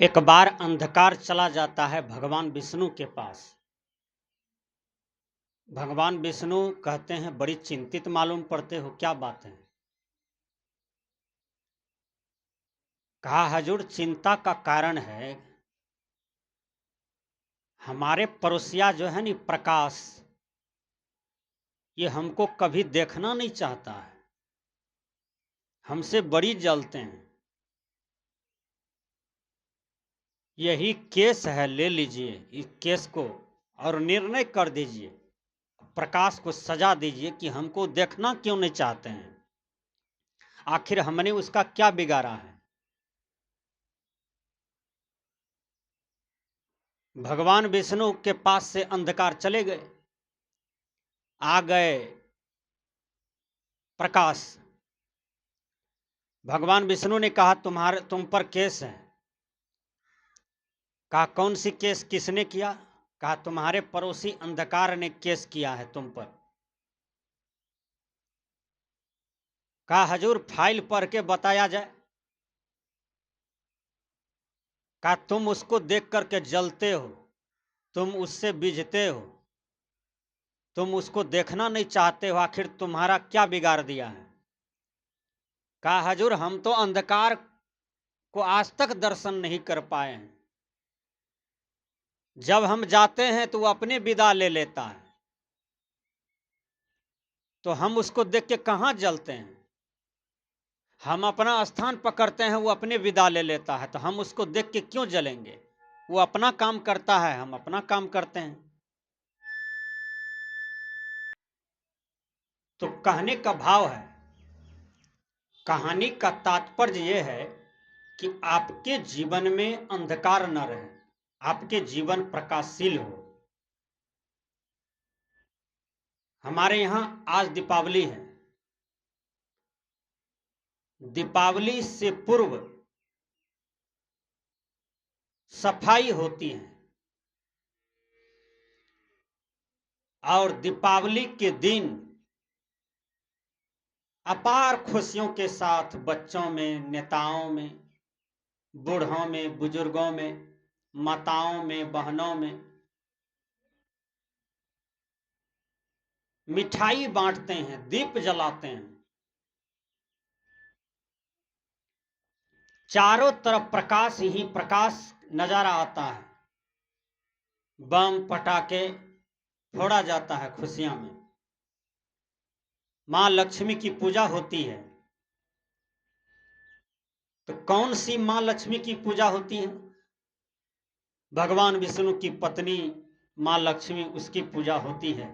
एक बार अंधकार चला जाता है भगवान विष्णु के पास। भगवान विष्णु कहते हैं, बड़ी चिंतित मालूम पड़ते हो, क्या बात है? कहा, हजूर, चिंता का कारण है हमारे पड़ोसिया जो है नी प्रकाश, ये हमको कभी देखना नहीं चाहता है, हमसे बड़ी जलते हैं। यही केस है, ले लीजिए इस केस को और निर्णय कर दीजिए, प्रकाश को सजा दीजिए कि हमको देखना क्यों नहीं चाहते हैं, आखिर हमने उसका क्या बिगाड़ा है। भगवान विष्णु के पास से अंधकार चले गए, आ गए प्रकाश। भगवान विष्णु ने कहा, तुम पर केस है। कहा, कौन सी केस, किसने किया? कहा, तुम्हारे पड़ोसी अंधकार ने केस किया है तुम पर। कहा, हजूर, फाइल पढ़ के बताया जाए। कहा, तुम उसको देख करके जलते हो, तुम उससे बिझते हो, तुम उसको देखना नहीं चाहते हो, आखिर तुम्हारा क्या बिगाड़ दिया है? कहा, हजूर, हम तो अंधकार को आज तक दर्शन नहीं कर पाए हैं, जब हम जाते हैं तो वो अपने विदा ले लेता है, तो हम उसको देख के कहाँ जलते हैं? हम अपना स्थान पकड़ते हैं, वो अपने विदा ले लेता है, तो हम उसको देख के क्यों जलेंगे? वो अपना काम करता है, हम अपना काम करते हैं। तो कहने का भाव है, कहानी का तात्पर्य यह है कि आपके जीवन में अंधकार न रहे, आपके जीवन प्रकाशशील हो। हमारे यहां आज दीपावली है। दीपावली से पूर्व सफाई होती है, और दीपावली के दिन अपार खुशियों के साथ बच्चों में, नेताओं में, बूढ़ों में, बुजुर्गों में, माताओं में, बहनों में मिठाई बांटते हैं, दीप जलाते हैं। चारों तरफ प्रकाश ही प्रकाश नजारा आता है, बम पटाखे फोड़ा जाता है खुशियां में। मां लक्ष्मी की पूजा होती है। तो कौन सी मां लक्ष्मी की पूजा होती है? भगवान विष्णु की पत्नी मां लक्ष्मी, उसकी पूजा होती है,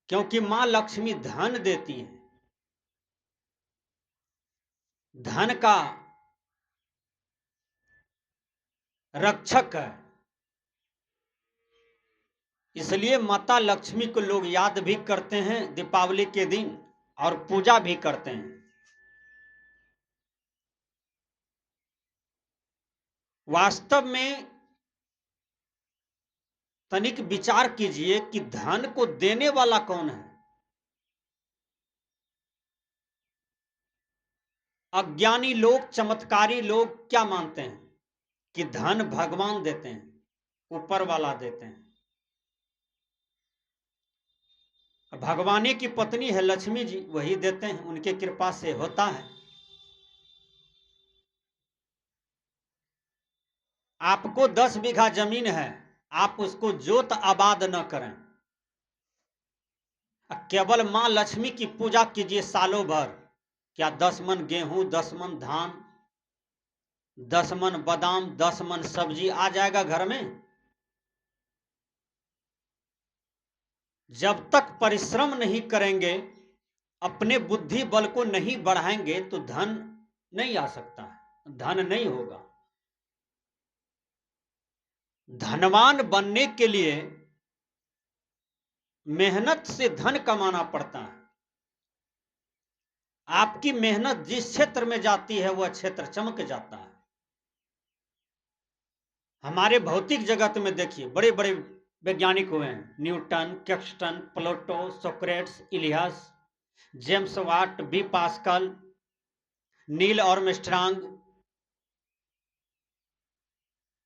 क्योंकि मां लक्ष्मी धन देती है, धन का रक्षक है। इसलिए माता लक्ष्मी को लोग याद भी करते हैं दीपावली के दिन, और पूजा भी करते हैं। वास्तव में तनिक विचार कीजिए कि धन को देने वाला कौन है? अज्ञानी लोग, चमत्कारी लोग क्या मानते हैं कि धन भगवान देते हैं, ऊपर वाला देते हैं। भगवान की पत्नी है लक्ष्मी जी, वही देते हैं, उनके कृपा से होता है। आपको 10 बीघा जमीन है, आप उसको जोत आबाद न करें, केवल मां लक्ष्मी की पूजा कीजिए सालों भर। क्या 10 मन गेहूं, 10 मन धान, 10 मन बादाम, 10 मन सब्जी आ जाएगा घर में? जब तक परिश्रम नहीं करेंगे, अपने बुद्धि बल को नहीं बढ़ाएंगे, तो धन नहीं आ सकता है, धन नहीं होगा। धनवान बनने के लिए मेहनत से धन कमाना पड़ता है। आपकी मेहनत जिस क्षेत्र में जाती है, वह क्षेत्र चमक जाता है। हमारे भौतिक जगत में देखिए, बड़े बड़े वैज्ञानिक हुए हैं, Newton, Caxton, Plato, Socrates, Elias, James Watt, B Pascal, Neil Armstrong,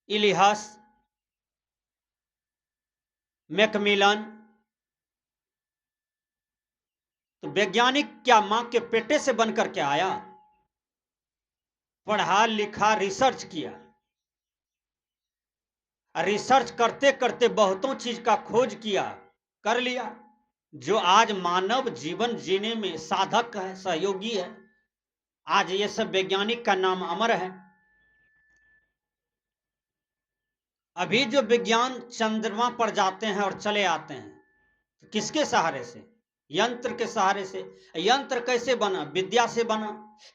Elias, Macmillan. तो वैज्ञानिक क्या मां के पेटे से बनकर के आया? पढ़ा लिखा, रिसर्च किया। रिसर्च करते करते बहुतों चीज का खोज किया, कर लिया। जो आज मानव जीवन जीने में साधक है, सहयोगी है, आज ये सब वैज्ञानिक का नाम अमर है। अभी जो विज्ञान चंद्रमा पर जाते हैं और चले आते हैं, तो किसके सहारे से? यंत्र के सहारे से। यंत्र कैसे बना? विद्या से बना।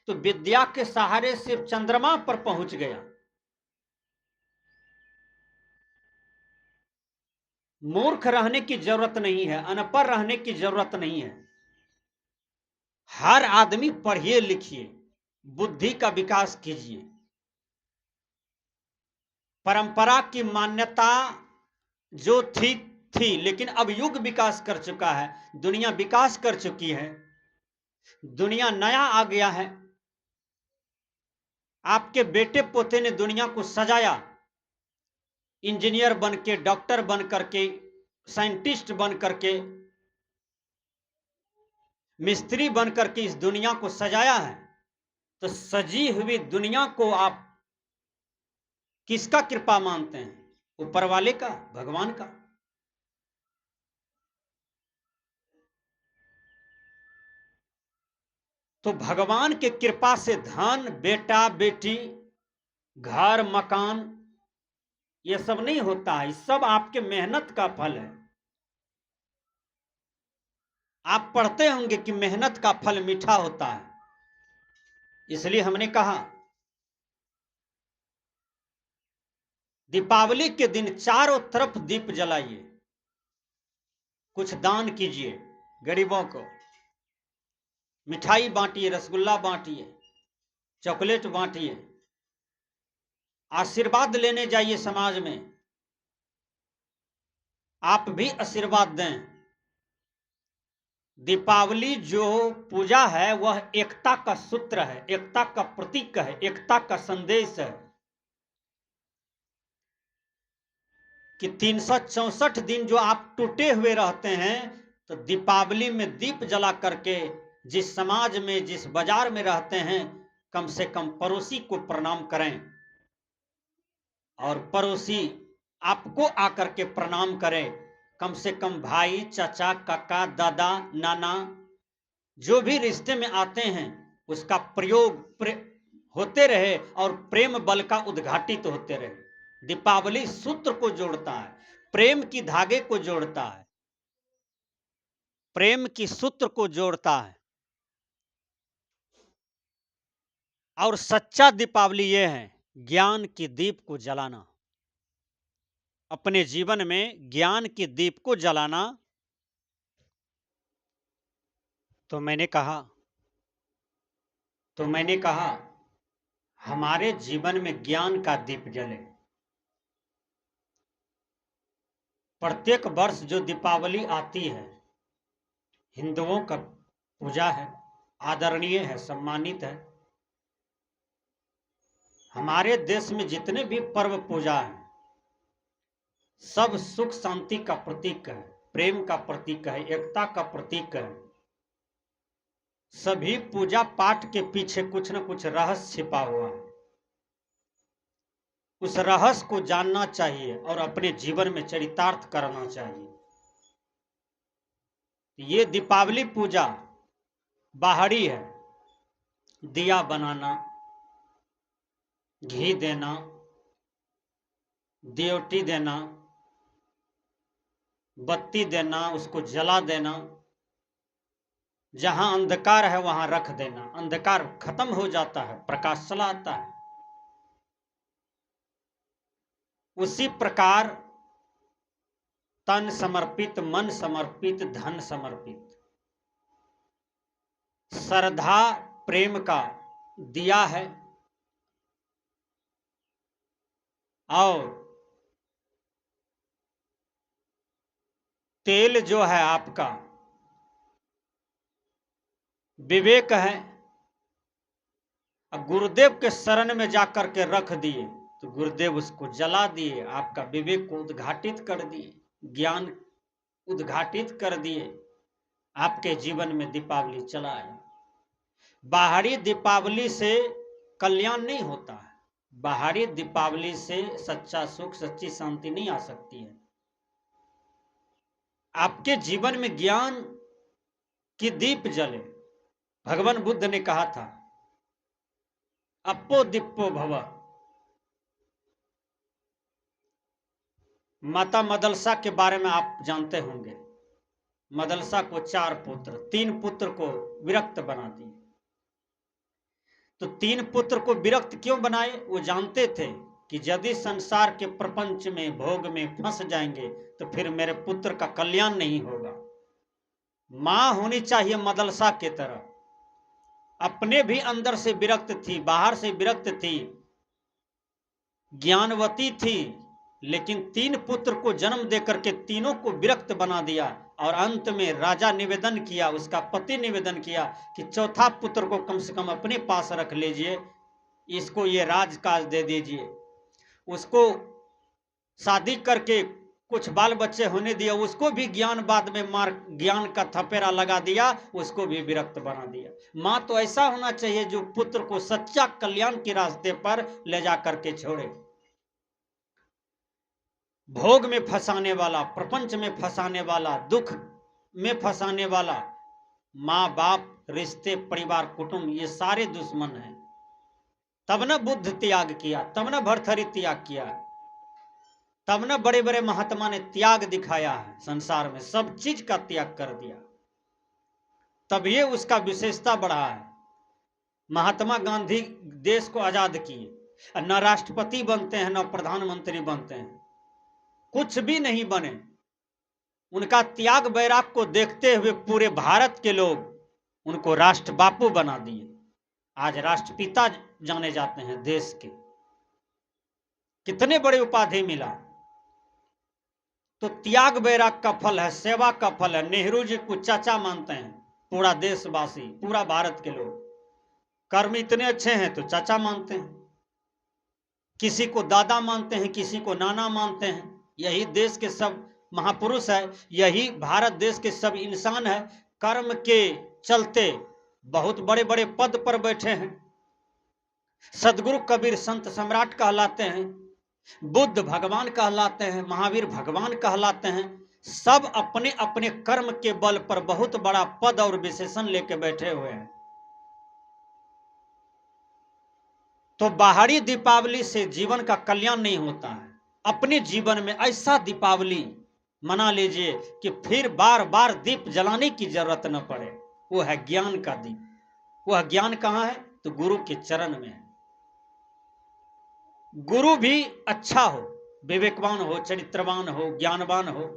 तो विद्या के सहारे से चंद्रमा पर पहुंच गया। मूर्ख रहने की जरूरत नहीं है, अनपढ़ रहने की जरूरत नहीं है। हर आदमी पढ़िए लिखिए, बुद्धि का विकास कीजिए। परंपरा की मान्यता जो थी, लेकिन अब युग विकास कर चुका है, दुनिया विकास कर चुकी है, दुनिया नया आ गया है। आपके बेटे पोते ने दुनिया को सजाया, इंजीनियर बन के, डॉक्टर बन करके, साइंटिस्ट बन करके, मिस्त्री बन करके इस दुनिया को सजाया है। तो सजी हुई दुनिया को आप किसका कृपा मानते हैं? ऊपर वाले का, भगवान का। तो भगवान के कृपा से धन, बेटा बेटी, घर मकान, ये सब नहीं होता है। सब आपके मेहनत का फल है। आप पढ़ते होंगे कि मेहनत का फल मीठा होता है। इसलिए हमने कहा दीपावली के दिन चारों तरफ दीप जलाइए, कुछ दान कीजिए गरीबों को, मिठाई बांटिए, रसगुल्ला बांटिए, चॉकलेट बांटिए, आशीर्वाद लेने जाइए समाज में, आप भी आशीर्वाद दें। दीपावली जो पूजा है वह एकता का सूत्र है, एकता का प्रतीक है, एकता का संदेश है कि 364 दिन जो आप टूटे हुए रहते हैं, तो दीपावली में दीप जला करके जिस समाज में, जिस बाजार में रहते हैं, कम से कम पड़ोसी को प्रणाम करें, और पड़ोसी आपको आकर के प्रणाम करें। कम से कम भाई, चाचा, काका, दादा, नाना, जो भी रिश्ते में आते हैं, उसका प्रयोग होते रहे और प्रेम बल का उद्घाटित होते रहे। दीपावली सूत्र को जोड़ता है, प्रेम की धागे को जोड़ता है, प्रेम की सूत्र को जोड़ता है। और सच्चा दीपावली यह है, ज्ञान की दीप को जलाना, अपने जीवन में ज्ञान की दीप को जलाना। तो मैंने कहा हमारे जीवन में ज्ञान का दीप जले। प्रत्येक वर्ष जो दीपावली आती है, हिंदुओं का पूजा है, आदरणीय है, सम्मानित है। हमारे देश में जितने भी पर्व पूजा है, सब सुख शांति का प्रतीक है, प्रेम का प्रतीक है, एकता का प्रतीक है। सभी पूजा पाठ के पीछे कुछ न कुछ रहस्य छिपा हुआ है। उस रहस्य को जानना चाहिए और अपने जीवन में चरितार्थ करना चाहिए। ये दीपावली पूजा बाहरी है, दिया बनाना, घी देना, दियोटी देना, बत्ती देना, उसको जला देना, जहां अंधकार है वहां रख देना, अंधकार खत्म हो जाता है, प्रकाश चला आता है। उसी प्रकार तन समर्पित, मन समर्पित, धन समर्पित, श्रद्धा प्रेम का दिया है। और तेल जो है आपका विवेक है। गुरुदेव के शरण में जाकर के रख दिए तो गुरुदेव उसको जला दिए, आपका विवेक को उद्घाटित कर दिए, ज्ञान उद्घाटित कर दिए, आपके जीवन में दीपावली चला आया। बाहरी दीपावली से कल्याण नहीं होता है, बाहरी दीपावली से सच्चा सुख, सच्ची शांति नहीं आ सकती है। आपके जीवन में ज्ञान की दीप जले। भगवान बुद्ध ने कहा था, अप्पो दीप्पो भव। माता मदलसा के बारे में आप जानते होंगे। मदलसा को 4 पुत्र, 3 पुत्र को विरक्त बना दिए। तो 3 पुत्र को विरक्त क्यों बनाए? वो जानते थे कि यदि संसार के प्रपंच में, भोग में फंस जाएंगे तो फिर मेरे पुत्र का कल्याण नहीं होगा। मां होनी चाहिए मदलसा के तरह, अपने भी अंदर से विरक्त थी, बाहर से विरक्त थी, ज्ञानवती थी, लेकिन 3 पुत्र को जन्म देकर के तीनों को विरक्त बना दिया। और अंत में राजा निवेदन किया, उसका पति निवेदन किया कि चौथा पुत्र को कम से कम अपने पास रख लीजिए, इसको ये राजकाज दे दीजिए। उसको शादी करके कुछ बाल बच्चे होने दिया, उसको भी ज्ञान बाद में मार, ज्ञान का थपेरा लगा दिया, उसको भी विरक्त बना दिया। मां तो ऐसा होना चाहिए जो पुत्र को सच्चा कल्याण के रास्ते पर ले जा करके छोड़े। भोग में फंसाने वाला, प्रपंच में फंसाने वाला, दुख में फंसाने वाला, माँ बाप, रिश्ते, परिवार, कुटुंब, ये सारे दुश्मन हैं। तब न बुद्ध त्याग किया, तब न भर्तृहरि त्याग किया, तब न बड़े बड़े महात्मा ने त्याग दिखाया है संसार में, सब चीज का त्याग कर दिया, तब ये उसका विशेषता बढ़ा है। महात्मा गांधी देश को आजाद किए, न राष्ट्रपति बनते हैं, न प्रधानमंत्री बनते हैं, कुछ भी नहीं बने। उनका त्याग वैराग को देखते हुए पूरे भारत के लोग उनको राष्ट्र बापू बना दिए। आज राष्ट्रपिता जाने जाते हैं देश के, कितने बड़े उपाधि मिला। तो त्याग वैराग का फल है, सेवा का फल है। नेहरू जी को चाचा मानते हैं पूरा देशवासी, पूरा भारत के लोग। कर्म इतने अच्छे हैं तो चाचा मानते हैं, किसी को दादा मानते हैं, किसी को नाना मानते हैं। यही देश के सब महापुरुष है, यही भारत देश के सब इंसान है, कर्म के चलते बहुत बड़े बड़े पद पर बैठे हैं। सदगुरु कबीर संत सम्राट कहलाते हैं, बुद्ध भगवान कहलाते हैं, महावीर भगवान कहलाते हैं। सब अपने अपने कर्म के बल पर बहुत बड़ा पद और विशेषण लेके बैठे हुए हैं। तो बाहरी दीपावली से जीवन का कल्याण नहीं होता है। अपने जीवन में ऐसा दीपावली मना लीजिए कि फिर बार बार दीप जलाने की जरूरत न पड़े। वो है ज्ञान का दीप। वह ज्ञान कहाँ है? तो गुरु के चरण में है। गुरु भी अच्छा हो, विवेकवान हो, चरित्रवान हो, ज्ञानवान हो,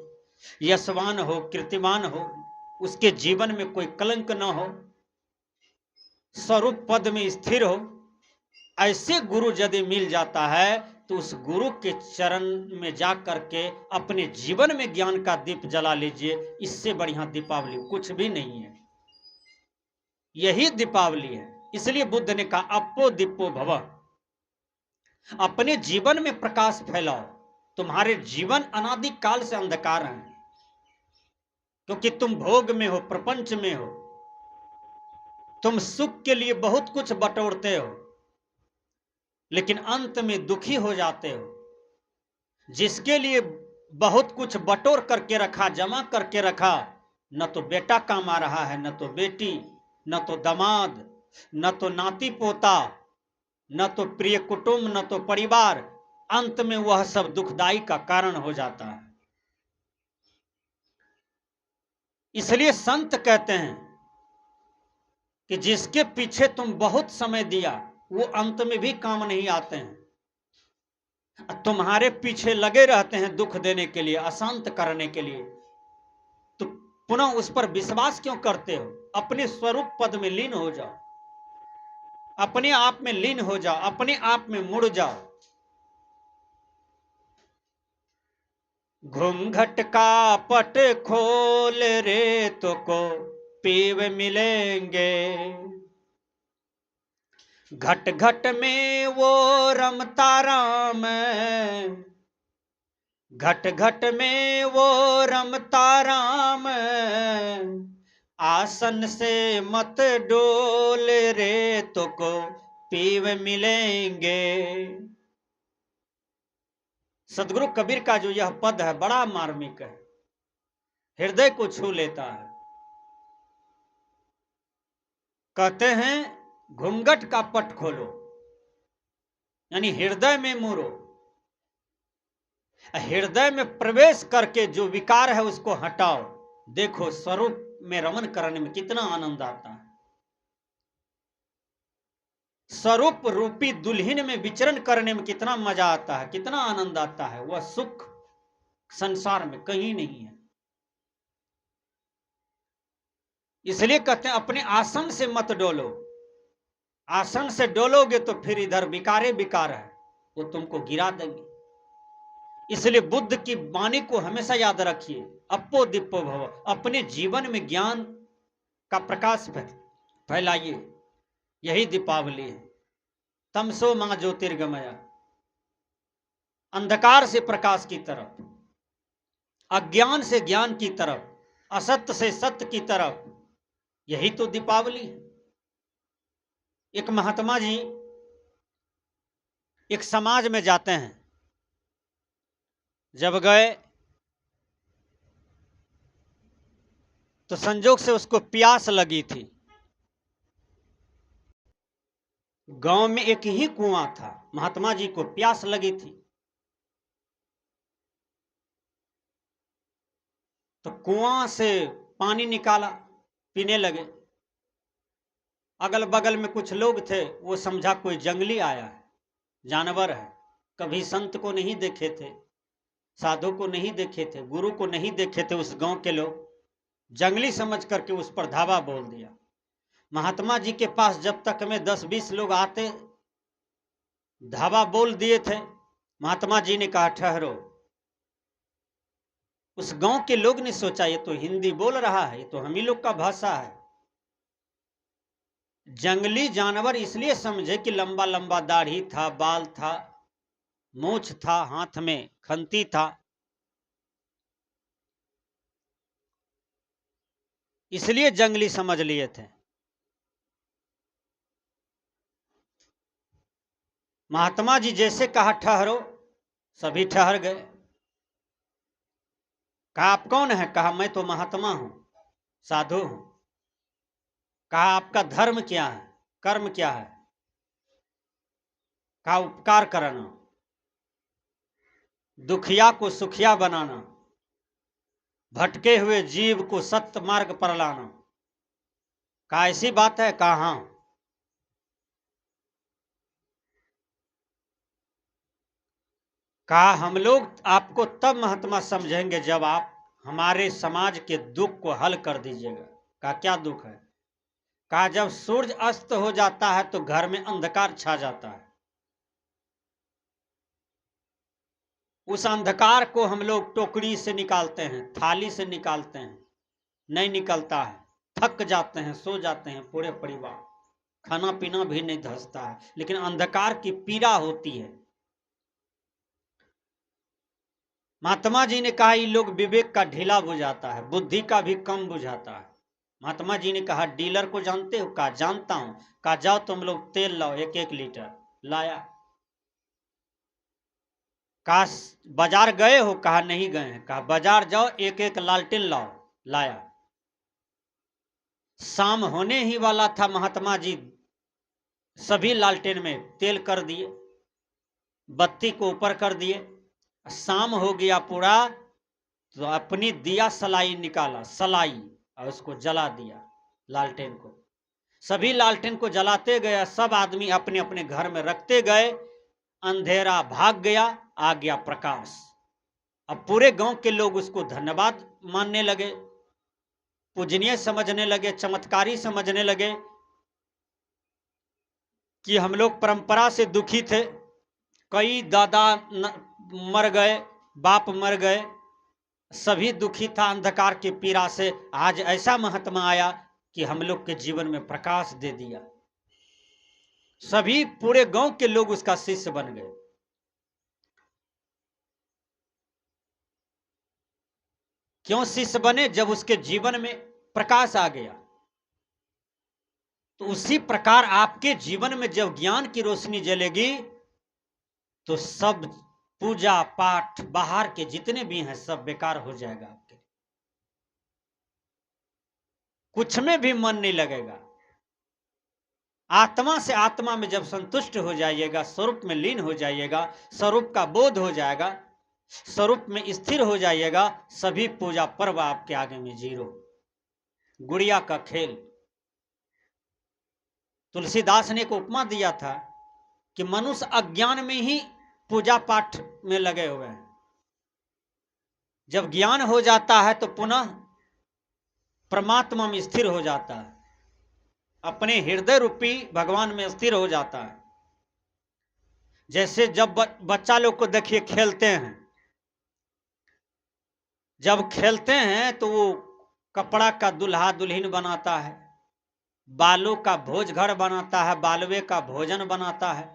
यशवान हो, कीर्तिमान हो, उसके जीवन में कोई कलंक न हो, स्वरूप पद में स्थिर हो, ऐसे गुरु यदि मिल जाता है तो उस गुरु के चरण में जा करके अपने जीवन में ज्ञान का दीप जला लीजिए। इससे बढ़िया दीपावली कुछ भी नहीं है। यही दीपावली है। इसलिए बुद्ध ने कहा, अप्पो दीप्पो भव। अपने जीवन में प्रकाश फैलाओ। तुम्हारे जीवन अनादि काल से अंधकार है, क्योंकि तुम भोग में हो, प्रपंच में हो, तुम सुख के लिए बहुत कुछ बटोरते हो, लेकिन अंत में दुखी हो जाते हो। जिसके लिए बहुत कुछ बटोर करके रखा, जमा करके रखा, न तो बेटा काम आ रहा है, न तो बेटी, न तो दामाद, न तो नाती पोता, न तो प्रिय कुटुंब, न तो परिवार, अंत में वह सब दुखदाई का कारण हो जाता है। इसलिए संत कहते हैं कि जिसके पीछे तुम बहुत समय दिया वो अंत में भी काम नहीं आते हैं। तुम्हारे पीछे लगे रहते हैं दुख देने के लिए, अशांत करने के लिए, तो पुनः उस पर विश्वास क्यों करते हो? अपने स्वरूप पद में लीन हो जाओ, अपने आप में लीन हो जाओ, अपने आप में मुड़ जाओ। घूंघट का पट खोल रे तो को पीव मिलेंगे, घट घट में वो रमता राम, घट घट में वो रमता राम, आसन से मत डोल रे तो को पीव मिलेंगे। सदगुरु कबीर का जो यह पद है बड़ा मार्मिक है, हृदय को छू लेता है। कहते हैं घूंघट का पट खोलो, यानी हृदय में मुड़ो, हृदय में प्रवेश करके जो विकार है उसको हटाओ। देखो स्वरूप में रमन करने में कितना आनंद आता है, स्वरूप रूपी दुल्हन में विचरण करने में कितना मजा आता है, कितना आनंद आता है। वह सुख संसार में कहीं नहीं है। इसलिए कहते हैं अपने आसन से मत डोलो, आसन से डोलोगे तो फिर इधर विकारे विकार है, वो तुमको गिरा देंगे। इसलिए बुद्ध की वाणी को हमेशा याद रखिए, अपो दिप्पो भव, अपने जीवन में ज्ञान का प्रकाश फैलाइए। यही दीपावली है। तमसो मां ज्योतिर्गमया, अंधकार से प्रकाश की तरफ, अज्ञान से ज्ञान की तरफ, असत्य से सत्य की तरफ, यही तो दीपावली है। एक महात्मा जी एक समाज में जाते हैं, जब गए तो संजोग से उसको प्यास लगी थी। गांव में एक ही कुआं था, महात्मा जी को प्यास लगी थी तो कुआं से पानी निकाला, पीने लगे। अगल बगल में कुछ लोग थे, वो समझा कोई जंगली आया है, जानवर है, कभी संत को नहीं देखे थे, साधु को नहीं देखे थे, गुरु को नहीं देखे थे। उस गांव के लोग जंगली समझ करके उस पर धावा बोल दिया। महात्मा जी के पास जब तक में 10-20 लोग आते, धावा बोल दिए थे। महात्मा जी ने कहा ठहरो। उस गांव के लोग ने सोचा ये तो हिंदी बोल रहा है, ये तो हम ही लोग का भाषा है। जंगली जानवर इसलिए समझे कि लंबा लंबा दाढ़ी था, बाल था, मूछ था, हाथ में खंती था, इसलिए जंगली समझ लिए थे। महात्मा जी जैसे कहा ठहरो, सभी ठहर गए। कहा आप कौन है? कहा मैं तो महात्मा हूं, साधु हूं। कहा आपका धर्म क्या है, कर्म क्या है? कहा उपकार करना, दुखिया को सुखिया बनाना, भटके हुए जीव को सत्य मार्ग पर लाना। कहा ऐसी बात है? कहा हां। कहा हम लोग आपको तब महात्मा समझेंगे जब आप हमारे समाज के दुख को हल कर दीजिएगा। कहा क्या दुख है? कहा जब सूरज अस्त हो जाता है तो घर में अंधकार छा जाता है, उस अंधकार को हम लोग टोकरी से निकालते हैं, थाली से निकालते हैं, नहीं निकलता है, थक जाते हैं, सो जाते हैं पूरे परिवार, खाना पीना भी नहीं धंसता है, लेकिन अंधकार की पीड़ा होती है। महात्मा जी ने कहा ये लोग विवेक का ढीला बुझाता है, बुद्धि का भी कम बुझाता है। महात्मा जी ने कहा डीलर को जानते हो? कहा जानता हूं। कहा जाओ तुम लोग तेल लाओ 1-1 लीटर। लाया। कहा बाजार गए हो? कहा नहीं गए हैं। कहा बाजार जाओ 1-1 लालटेन लाओ। लाया। शाम होने ही वाला था, महात्मा जी सभी लालटेन में तेल कर दिए, बत्ती को ऊपर कर दिए। शाम हो गया पूरा तो अपनी दिया सलाई निकाला, सलाई, और उसको जला दिया लालटेन को। सभी लालटेन को जलाते गए, सब आदमी अपने अपने घर में रखते गए। अंधेरा भाग गया, आ गया प्रकाश। अब पूरे गांव के लोग उसको धन्यवाद मानने लगे, पूजनीय समझने लगे, चमत्कारी समझने लगे कि हम लोग परंपरा से दुखी थे, कई दादा मर गए, बाप मर गए, सभी दुखी था अंधकार की पीड़ा से। आज ऐसा महात्मा आया कि हम लोग के जीवन में प्रकाश दे दिया। सभी पूरे गांव के लोग उसका शिष्य बन गए। क्यों शिष्य बने? जब उसके जीवन में प्रकाश आ गया। तो उसी प्रकार आपके जीवन में जब ज्ञान की रोशनी जलेगी तो सब पूजा पाठ बाहर के जितने भी हैं सब बेकार हो जाएगा। आपके कुछ में भी मन नहीं लगेगा। आत्मा से आत्मा में जब संतुष्ट हो जाइएगा, स्वरूप में लीन हो जाइएगा, स्वरूप का बोध हो जाएगा, स्वरूप में स्थिर हो जाइएगा, सभी पूजा पर्व आपके आगे में जीरो, गुड़िया का खेल। तुलसीदास ने एक उपमा दिया था कि मनुष्य अज्ञान में ही पूजा पाठ में लगे हुए हैं। जब ज्ञान हो जाता है तो पुनः परमात्मा में स्थिर हो जाता है, अपने हृदय रूपी भगवान में स्थिर हो जाता है। जैसे जब बच्चा लोग को देखिए खेलते हैं, जब खेलते हैं तो वो कपड़ा का दुल्हा दुल्हन बनाता है, बालों का भोज घर बनाता है, बालवे का भोजन बनाता है,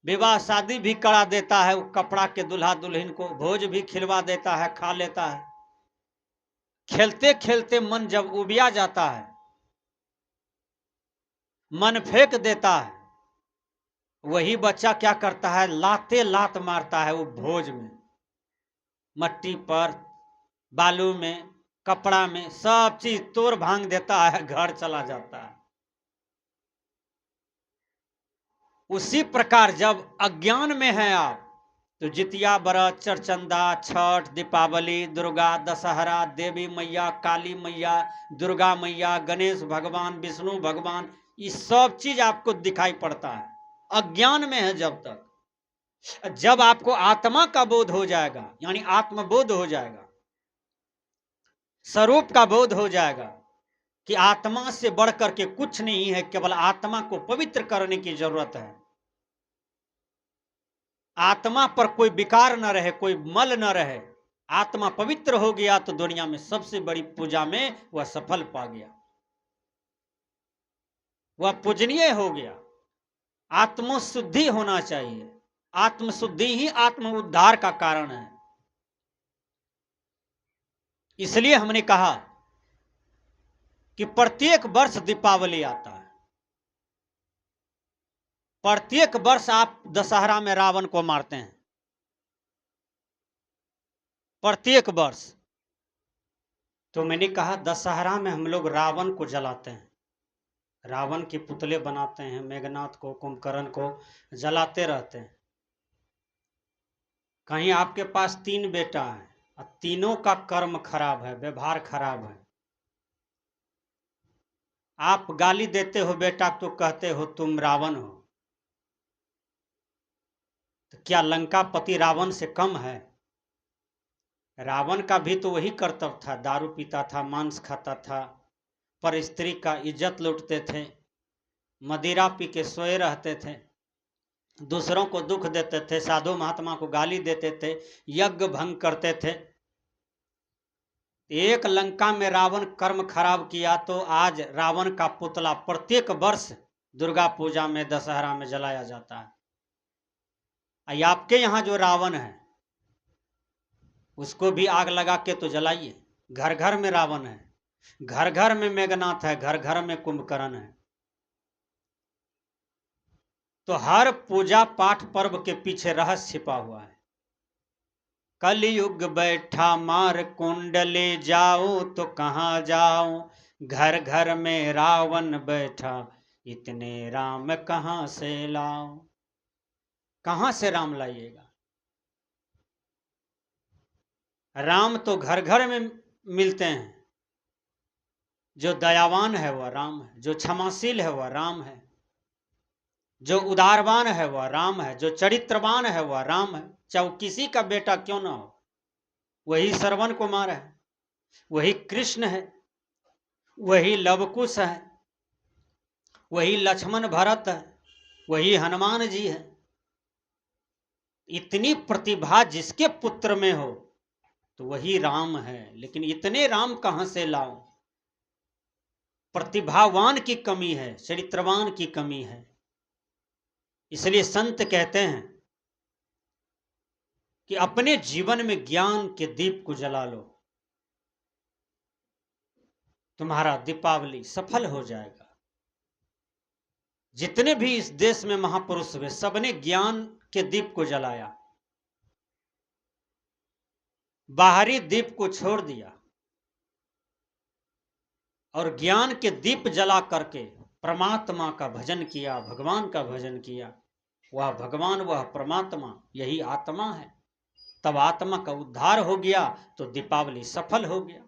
विवाह शादी भी करा देता है, वो कपड़ा के दुल्हा दुल्हन को भोज भी खिलवा देता है, खा लेता है। खेलते खेलते मन जब उबिया जाता है, मन फेंक देता है, वही बच्चा क्या करता है? लाते लात मारता है वो भोज में, मट्टी पर, बालू में, कपड़ा में, सब चीज तोड़ भांग देता है, घर चला जाता है। उसी प्रकार जब अज्ञान में हैं आप तो जितिया, व्रत, चरचंदा, छठ, दीपावली, दुर्गा, दशहरा, देवी मैया, काली मैया, दुर्गा मैया, गणेश भगवान, विष्णु भगवान, ये सब चीज आपको दिखाई पड़ता है। अज्ञान में है जब तक। जब आपको आत्मा का बोध हो जाएगा, यानी आत्मबोध हो जाएगा, स्वरूप का बोध हो जाएगा कि आत्मा से बढ़कर के कुछ नहीं है, केवल आत्मा को पवित्र करने की जरूरत है। आत्मा पर कोई विकार न रहे, कोई मल न रहे, आत्मा पवित्र हो गया तो दुनिया में सबसे बड़ी पूजा में वह सफल पा गया, वह पूजनीय हो गया। आत्मशुद्धि होना चाहिए, आत्मशुद्धि ही आत्म उद्धार का कारण है। इसलिए हमने कहा कि प्रत्येक वर्ष दीपावली आता है, प्रत्येक वर्ष आप दशहरा में रावण को मारते हैं, प्रत्येक वर्ष। तो मैंने कहा दशहरा में हम लोग रावण को जलाते हैं, रावण के पुतले बनाते हैं, मेघनाथ को, कुंभकर्ण को जलाते रहते हैं। कहीं आपके पास 3 बेटा है और तीनों का कर्म खराब है, व्यवहार खराब है, आप गाली देते हो बेटा तो कहते हो तुम रावण हो, तो क्या लंकापति रावण से कम है? रावण का भी तो वही कर्तव्य था, दारू पीता था, मांस खाता था, पर स्त्री का इज्जत लूटते थे, मदिरा पी के सोए रहते थे, दूसरों को दुख देते थे, साधु महात्मा को गाली देते थे, यज्ञ भंग करते थे। एक लंका में रावण कर्म खराब किया तो आज रावण का पुतला प्रत्येक वर्ष दुर्गा पूजा में, दशहरा में जलाया जाता है। आपके यहाँ जो रावण है उसको भी आग लगा के तो जलाइए। घर घर में रावण है, घर घर में मेघनाथ है, घर घर में कुंभकर्ण है। तो हर पूजा पाठ पर्व के पीछे रहस्य छिपा हुआ है। कलयुग बैठा मार कुंडले जाओ तो कहाँ जाओ, घर घर में रावण बैठा इतने राम कहाँ से लाओ। कहाँ से राम लाइएगा? राम तो घर घर में मिलते हैं। जो दयावान है वह राम है, जो क्षमाशील है वह राम है, जो उदारवान है वह राम है, जो चरित्रवान है वह राम है। चाहे किसी का बेटा क्यों ना हो, वही श्रवण कुमार है, वही कृष्ण है, वही लवकुश है, वही लक्ष्मण भरत है, वही हनुमान जी है। इतनी प्रतिभा जिसके पुत्र में हो तो वही राम है। लेकिन इतने राम कहां से लाओ? प्रतिभावान की कमी है, चरित्रवान की कमी है। इसलिए संत कहते हैं कि अपने जीवन में ज्ञान के दीप को जला लो, तुम्हारा दीपावली सफल हो जाएगा। जितने भी इस देश में महापुरुष हुए, सबने ज्ञान के दीप को जलाया, बाहरी दीप को छोड़ दिया और ज्ञान के दीप जला करके परमात्मा का भजन किया, भगवान का भजन किया। वह भगवान, वह परमात्मा, यही आत्मा है। तब आत्मा का उद्धार हो गया तो दीपावली सफल हो गया।